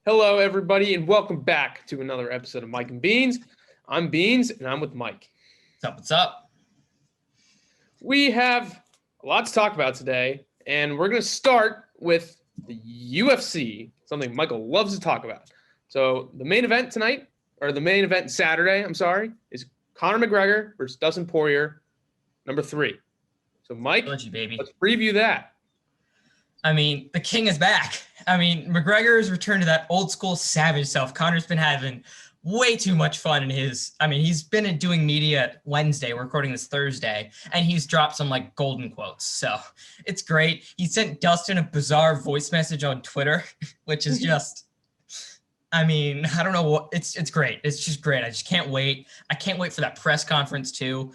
Hello, everybody, and welcome back to another episode of Mike and Beans. I'm Beans, and I'm with Mike. What's up? We have a lot to talk about today, and we're going to start with the UFC, something Michael loves to talk about. So the main event tonight, or the main event Saturday, is Conor McGregor versus Dustin Poirier, number 3. So, Mike, let's preview that. I mean, the king is back. I mean, McGregor has returned to that old school savage self. Conor's been having way too much fun in he's been doing media Wednesday. We're recording this Thursday, and he's dropped some like golden quotes. So it's great. He sent Dustin a bizarre voice message on Twitter, which is just, I mean, I don't know what it's great. It's just great. I just can't wait. I can't wait for that press conference too.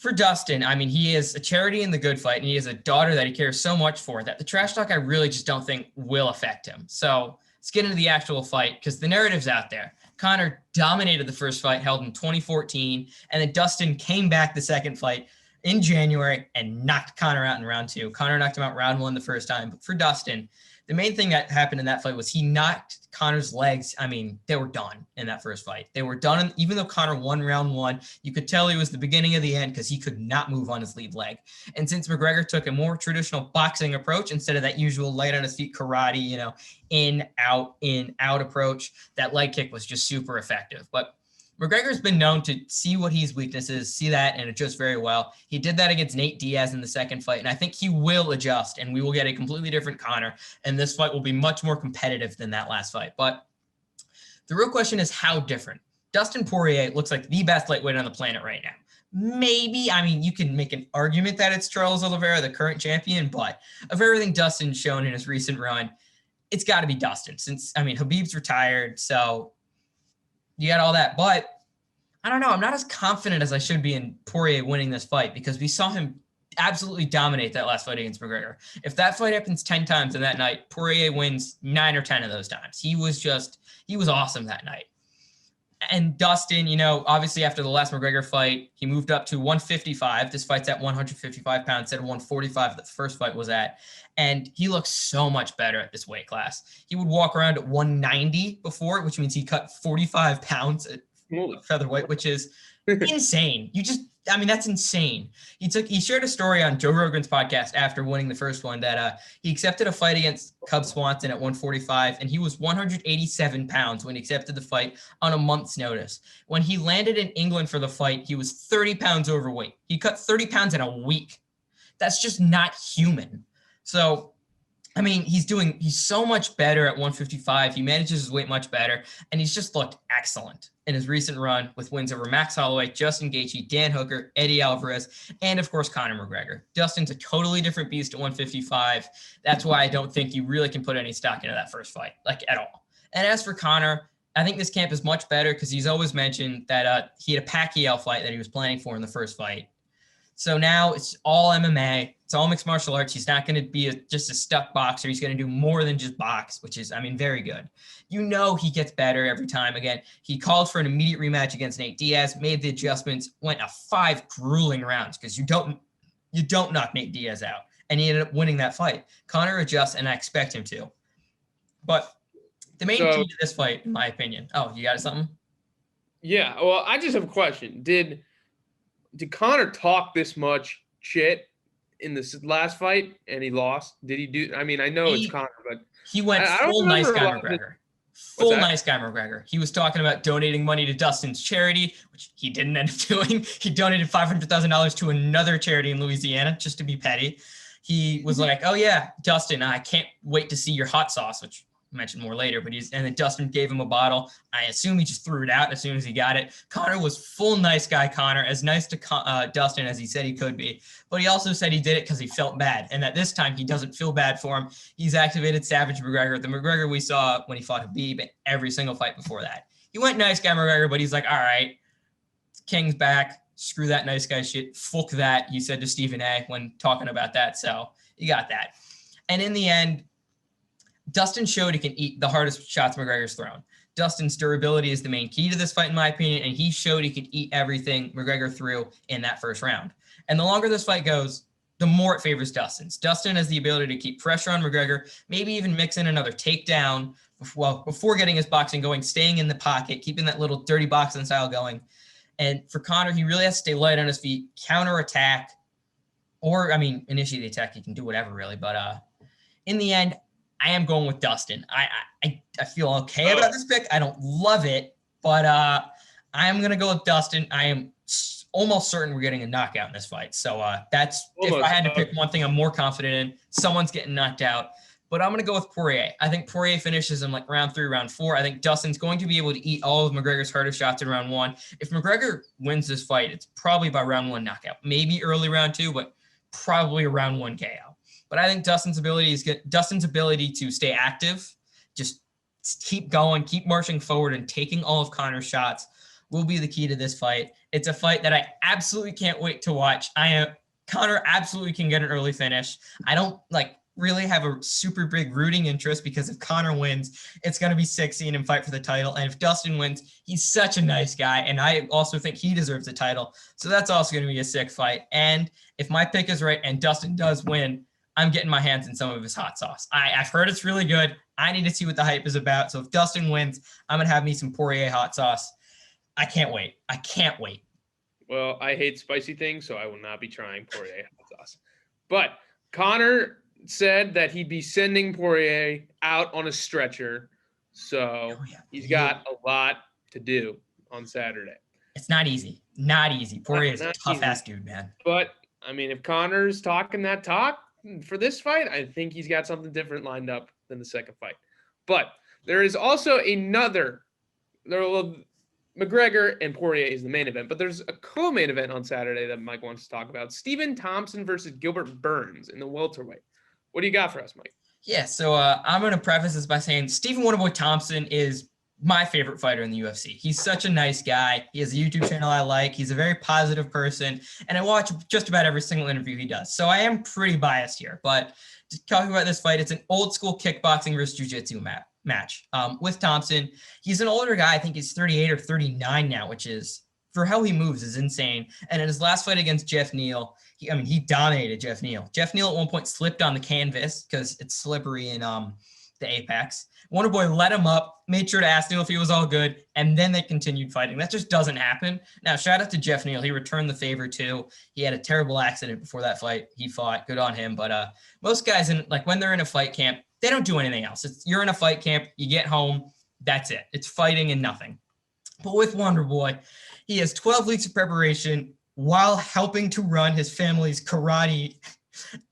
For Dustin, I mean, he is a charity in the good fight, and he has a daughter that he cares so much for that the trash talk I really just don't think will affect him. So let's get into the actual fight because the narrative's out there. Conor dominated the first fight held in 2014, and then Dustin came back the second fight in January and knocked Conor out in round 2. Conor knocked him out round 1 the first time. But for Dustin, the main thing that happened in that fight was he knocked Conor's legs. I mean, they were done in that first fight. They were done. And even though Conor won round 1, you could tell he was the beginning of the end because he could not move on his lead leg. And since McGregor took a more traditional boxing approach instead of that usual light on his feet karate, in, out approach, that leg kick was just super effective. But McGregor's been known to see what his weaknesses, see that, and adjust very well. He did that against Nate Diaz in the second fight, and I think he will adjust, and we will get a completely different Conor, and this fight will be much more competitive than that last fight. But the real question is how different. Dustin Poirier looks like the best lightweight on the planet right now. Maybe, I mean, you can make an argument that it's Charles Oliveira, the current champion, but of everything Dustin's shown in his recent run, it's got to be Dustin since, I mean, Khabib's retired, so you got all that, but I don't know. I'm not as confident as I should be in Poirier winning this fight because we saw him absolutely dominate that last fight against McGregor. If that fight happens 10 times in that night, Poirier wins 9 or 10 of those times. He was awesome that night. And Dustin, obviously after the last McGregor fight, he moved up to 155. This fight's at 155 pounds instead of 145 that the first fight was at. And he looks so much better at this weight class. He would walk around at 190 before, which means he cut 45 pounds at featherweight, which is insane. That's insane. He shared a story on Joe Rogan's podcast after winning the first one that he accepted a fight against Cub Swanson at 145, and he was 187 pounds when he accepted the fight on a month's notice. When he landed in England for the fight, he was 30 pounds overweight. He cut 30 pounds in a week. That's just not human. So, I mean, he's so much better at 155. He manages his weight much better, and he's just looked excellent in his recent run with wins over Max Holloway, Justin Gaethje, Dan Hooker, Eddie Alvarez, and of course, Conor McGregor. Dustin's a totally different beast at 155. That's why I don't think you really can put any stock into that first fight, like at all. And as for Conor, I think this camp is much better because he's always mentioned that he had a Pacquiao fight that he was planning for in the first fight. So now it's all MMA. It's all mixed martial arts. He's not going to be just a stuck boxer. He's going to do more than just box, which is, very good. He gets better every time. Again, he called for an immediate rematch against Nate Diaz, made the adjustments, went 5 grueling rounds because you don't knock Nate Diaz out. And he ended up winning that fight. Conor adjusts, and I expect him to. But the main key to this fight, in my opinion. Oh, you got something? Yeah, well, I just have a question. Did Conor talk this much shit in this last fight and he lost? Did he do? I mean, I know it's Conor, but he went full nice guy McGregor. Full nice guy McGregor. He was talking about donating money to Dustin's charity, which he didn't end up doing. He donated $500,000 to another charity in Louisiana just to be petty. He was like, "Oh yeah, Dustin, I can't wait to see your hot sauce," which I'll mention more later, and then Dustin gave him a bottle. I assume he just threw it out as soon as he got it. Conor was full nice guy Conor, as nice to Dustin as he said he could be. But he also said he did it because he felt bad, and that this time he doesn't feel bad for him. He's activated Savage McGregor, the McGregor we saw when he fought Khabib in every single fight before that. He went nice guy McGregor, but he's like, all right, King's back. Screw that nice guy shit. Fuck that, you said to Stephen A. when talking about that. So you got that. And in the end, Dustin showed he can eat the hardest shots McGregor's thrown. Dustin's durability is the main key to this fight, in my opinion, and he showed he could eat everything McGregor threw in that first round. And the longer this fight goes, the more it favors Dustin's. Dustin has the ability to keep pressure on McGregor, maybe even mix in another takedown before getting his boxing going, staying in the pocket, keeping that little dirty boxing style going. And for Conor, he really has to stay light on his feet, counterattack, or, initiate the attack. He can do whatever, really. But in the end, I am going with Dustin. I feel okay about this pick. I don't love it, but I'm going to go with Dustin. I am almost certain we're getting a knockout in this fight. So that's almost. If I had to pick one thing I'm more confident in, someone's getting knocked out. But I'm going to go with Poirier. I think Poirier finishes in like round 3, round 4. I think Dustin's going to be able to eat all of McGregor's hardest shots in round 1. If McGregor wins this fight, it's probably by round 1 knockout. Maybe early round 2, but probably a round 1 KO. But I think Dustin's ability to stay active, just keep going, keep marching forward and taking all of Conor's shots will be the key to this fight. It's a fight that I absolutely can't wait to watch. Conor absolutely can get an early finish. I don't really have a super big rooting interest because if Conor wins, it's going to be 16 and fight for the title. And if Dustin wins, he's such a nice guy. And I also think he deserves the title. So that's also going to be a sick fight. And if my pick is right and Dustin does win, I'm getting my hands in some of his hot sauce. I've heard it's really good. I need to see what the hype is about. So if Dustin wins, I'm going to have me some Poirier hot sauce. I can't wait. I can't wait. Well, I hate spicy things, so I will not be trying Poirier hot sauce. But Conor said that he'd be sending Poirier out on a stretcher. So he's got a lot to do on Saturday. It's not easy. Not easy. Poirier is a tough-ass dude, man. But, if Conor's talking that talk for this fight, I think he's got something different lined up than the second fight. But there is also another McGregor and Poirier is the main event, but there's a co-main event on Saturday that Mike wants to talk about. Stephen Thompson versus Gilbert Burns in the welterweight. What do you got for us, Mike? Yeah, so I'm going to preface this by saying Stephen Wonderboy Thompson is my favorite fighter in the UFC. He's such a nice guy. He has a YouTube channel I like. He's a very positive person, and I watch just about every single interview he does. So I am pretty biased here, but talking about this fight, it's an old school kickboxing versus jiu-jitsu match with Thompson. He's an older guy. I think he's 38 or 39 now, which is, for how he moves, is insane. And in his last fight against Jeff Neal, he dominated Jeff Neal. Jeff Neal at one point slipped on the canvas because it's slippery in the apex. Wonderboy let him up, made sure to ask Neal if he was all good, and then they continued fighting. That just doesn't happen. Now, shout out to Jeff Neal. He returned the favor too. He had a terrible accident before that fight. He fought. Good on him. But most guys, when they're in a fight camp, they don't do anything else. You're in a fight camp, you get home, that's it. It's fighting and nothing. But with Wonderboy, he has 12 weeks of preparation while helping to run his family's karate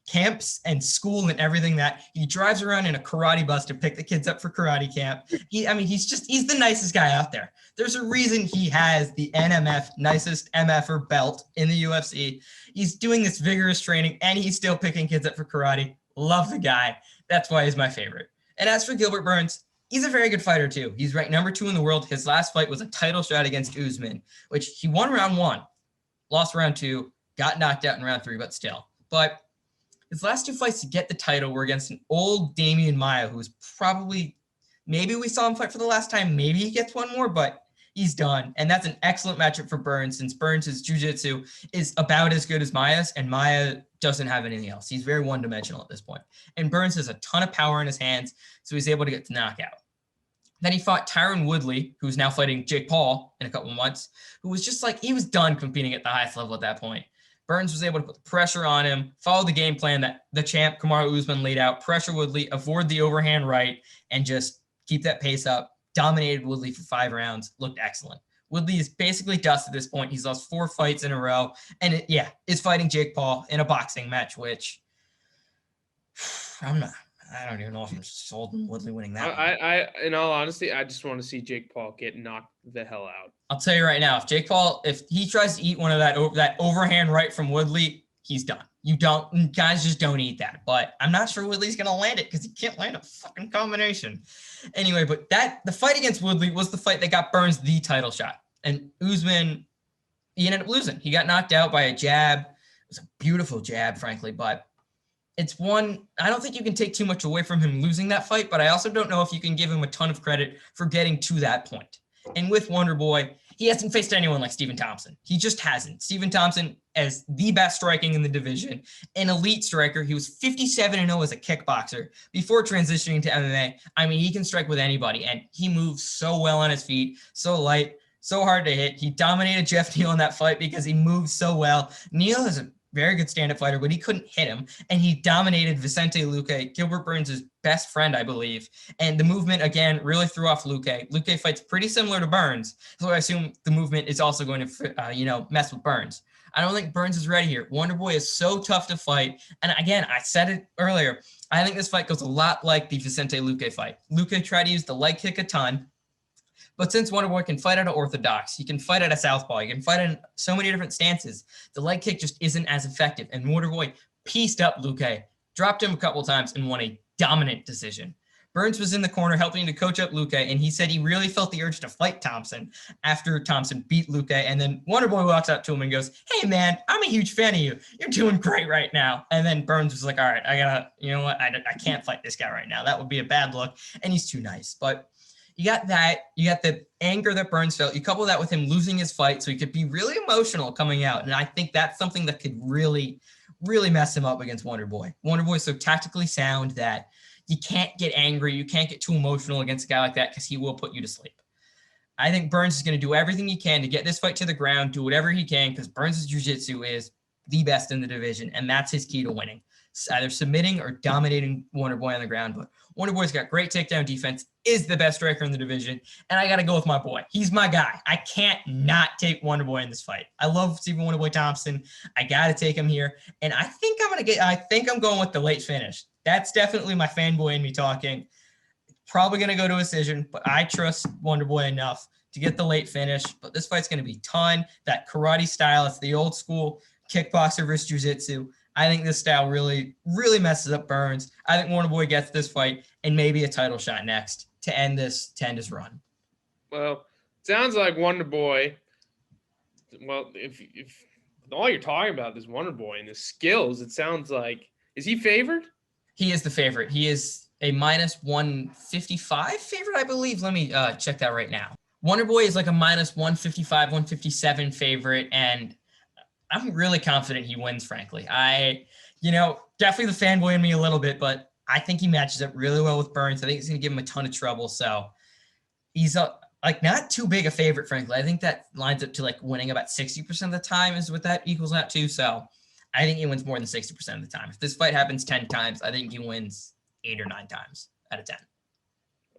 camps and school and everything. That he drives around in a karate bus to pick the kids up for karate camp. He's the nicest guy out there. There's a reason he has the NMF nicest MFer belt in the UFC. He's doing this vigorous training and he's still picking kids up for karate. Love the guy. That's why he's my favorite. And as for Gilbert Burns, he's a very good fighter too. He's ranked number 2 in the world. His last fight was a title shot against Usman, which he won round 1, lost round 2, got knocked out in round 3, but still. But his last 2 fights to get the title were against an old Damian Maia, who's probably, maybe we saw him fight for the last time. Maybe he gets one more, but he's done. And that's an excellent matchup for Burns, since Burns' jiu-jitsu is about as good as Maia's, and Maia doesn't have anything else. He's very one-dimensional at this point. And Burns has a ton of power in his hands, so he's able to get to knockout. Then he fought Tyron Woodley, who's now fighting Jake Paul in a couple months, who was just he was done competing at the highest level at that point. Burns was able to put the pressure on him, follow the game plan that the champ Kamaru Usman laid out, pressure Woodley, avoid the overhand right, and just keep that pace up. Dominated Woodley for 5 rounds, looked excellent. Woodley is basically dust at this point. He's lost 4 fights in a row, and is fighting Jake Paul in a boxing match, which I don't even know if I'm sold on Woodley winning that one. In all honesty, I just want to see Jake Paul get knocked the hell out. I'll tell you right now, if he tries to eat one of that overhand right from Woodley, he's done. Guys just don't eat that. But I'm not sure Woodley's going to land it because he can't land a fucking combination. Anyway, but the fight against Woodley was the fight that got Burns the title shot. And Usman, he ended up losing. He got knocked out by a jab. It was a beautiful jab, frankly, but it's one, I don't think you can take too much away from him losing that fight, but I also don't know if you can give him a ton of credit for getting to that point. And with Wonderboy, he hasn't faced anyone like Stephen Thompson. He just hasn't. Stephen Thompson as the best striking in the division, an elite striker. He was 57-0 as a kickboxer before transitioning to MMA. I mean, he can strike with anybody, and he moves so well on his feet, so light, so hard to hit. He dominated Jeff Neal in that fight because he moves so well. Neal is a very good stand-up fighter, but he couldn't hit him, and he dominated Vicente Luque, Gilbert Burns' best friend, I believe. And the movement, again, really threw off Luque. Luque fights pretty similar to Burns, so I assume the movement is also going to, mess with Burns. I don't think Burns is ready here. Wonderboy is so tough to fight, and again, I said it earlier, I think this fight goes a lot like the Vicente Luque fight. Luque tried to use the leg kick a ton, but since Wonderboy can fight out of orthodox, he can fight out of southpaw, he can fight in so many different stances, the leg kick just isn't as effective. And Wonderboy pieced up Luque, dropped him a couple times, and won a dominant decision. Burns was in the corner helping to coach up Luque, and he said he really felt the urge to fight Thompson after Thompson beat Luque. And then Wonderboy walks up to him and goes, "Hey, man, I'm a huge fan of you. You're doing great right now." And then Burns was like, "All right, you know what? I can't fight this guy right now. That would be a bad look, and he's too nice." But you got that. You got the anger that Burns felt. You couple that with him losing his fight, so he could be really emotional coming out. And I think that's something that could really, really mess him up against Wonderboy. Wonderboy is so tactically sound that you can't get angry. You can't get too emotional against a guy like that because he will put you to sleep. I think Burns is going to do everything he can to get this fight to the ground, do whatever he can, because Burns' jiu-jitsu is the best in the division, and that's his key to winning. It's either submitting or dominating Wonderboy on the ground. But Wonderboy's got great takedown defense, is the best striker in the division, and I got to go with my boy. He's my guy. I can't not take Wonderboy in this fight. I love Stephen Wonderboy Thompson. I got to take him here, and I think I'm going with the late finish. That's definitely my fanboy in me talking. Probably going to go to a decision, but I trust Wonderboy enough to get the late finish. But this fight's going to be ton. That karate style, it's the old school kickboxer versus jiu-jitsu. I think this style really, really messes up Burns. I think Wonderboy gets this fight and maybe a title shot next to end this run. Well, sounds like Wonderboy. Well, if all you're talking about is Wonderboy and his skills, it sounds like, is he favored? He is the favorite. He is a minus 155 favorite, I believe. Let me check that right now. Wonderboy is like a minus 155, 157 favorite, and I'm really confident he wins, frankly. Definitely the fanboy in me a little bit, but I think he matches up really well with Burns. I think he's going to give him a ton of trouble. So he's not too big a favorite, frankly. I think that lines up to like winning about 60% of the time is what that equals out to. So I think he wins more than 60% of the time. If this fight happens 10 times, I think he wins 8 or 9 times out of 10.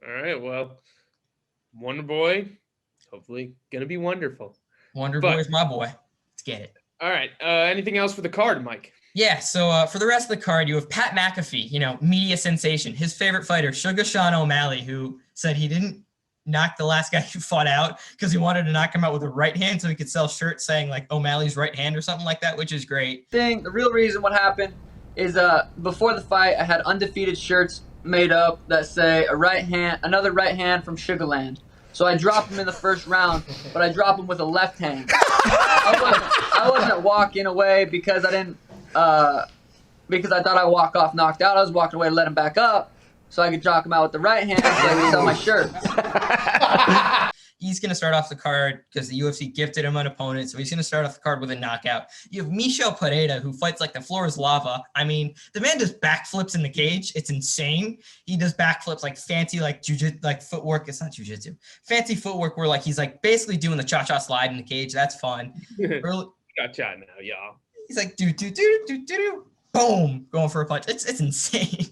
All right. Well, Wonderboy, hopefully going to be wonderful. Wonderboy is my boy. Let's get it. All right. Anything else for the card, Mike? Yeah, so for the rest of the card, you have Pat McAfee, media sensation, his favorite fighter, Sugar Sean O'Malley, who said he didn't knock the last guy who fought out because he wanted to knock him out with a right hand so he could sell shirts saying like O'Malley's right hand or something like that, which is great. The real reason what happened is before the fight, I had undefeated shirts made up that say another right hand from Sugarland. So I dropped him in the first round, but I dropped him with a left hand. I wasn't walking away because I didn't. Because I thought I'd walk off knocked out. I was walking away to let him back up so I could jock him out with the right hand so I could sell my shirt. He's going to start off the card because the UFC gifted him an opponent, so he's going to start off the card with a knockout. You have Michel Pereira, who fights like the floor is lava. I mean, the man does backflips in the cage. It's insane. He does backflips like fancy like jiu-jitsu, like footwork. It's not jiu-jitsu. Fancy footwork where like he's like basically doing the cha-cha slide in the cage. That's fun. Gotcha now, y'all. He's like, do, boom, going for a punch. It's insane.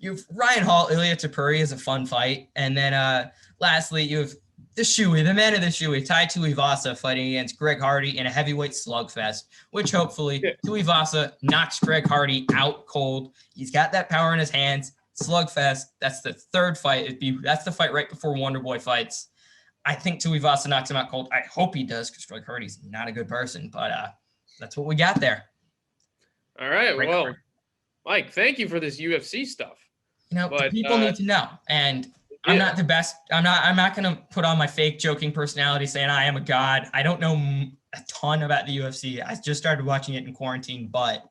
You have Ryan Hall, Ilya Tapuri is a fun fight. And then lastly, you have the Shui, the man of the Shui, Tai Tuivasa fighting against Greg Hardy in a heavyweight slugfest, which hopefully Tuivasa knocks Greg Hardy out cold. He's got that power in his hands. Slugfest, that's the third fight. That's the fight right before Wonderboy fights. I think Tuivasa knocks him out cold. I hope he does because Greg Hardy's not a good person, but that's what we got there. All right. Well, Mike, thank you for this UFC stuff. But people need to know. And I'm not the best. I'm not going to put on my fake joking personality saying I am a god. I don't know a ton about the UFC. I just started watching it in quarantine, but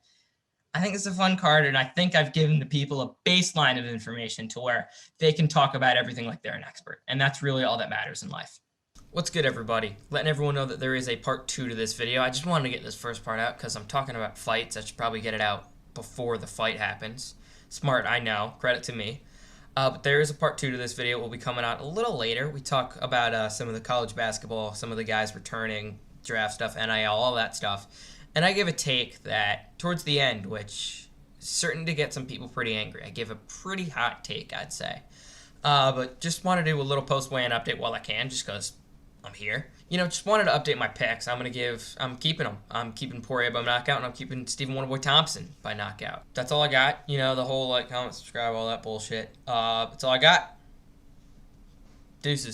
I think it's a fun card. And I think I've given the people a baseline of information to where they can talk about everything like they're an expert. And that's really all that matters in life. What's good, everybody? Letting everyone know that there is a part 2 to this video. I just wanted to get this first part out because I'm talking about fights. I should probably get it out before the fight happens. Smart, I know. Credit to me. But there is a part 2 to this video. It will be coming out a little later. We talk about some of the college basketball, some of the guys returning, draft stuff, NIL, all that stuff. And I give a take that towards the end, which is certain to get some people pretty angry. I give a pretty hot take, I'd say. But just want to do a little post-weigh-in update while I can, just because I'm here. Just wanted to update my picks. I'm keeping them. I'm keeping Poirier by knockout, and I'm keeping Stephen Wonderboy Thompson by knockout. That's all I got. The whole comment, subscribe, all that bullshit. That's all I got. Deuces.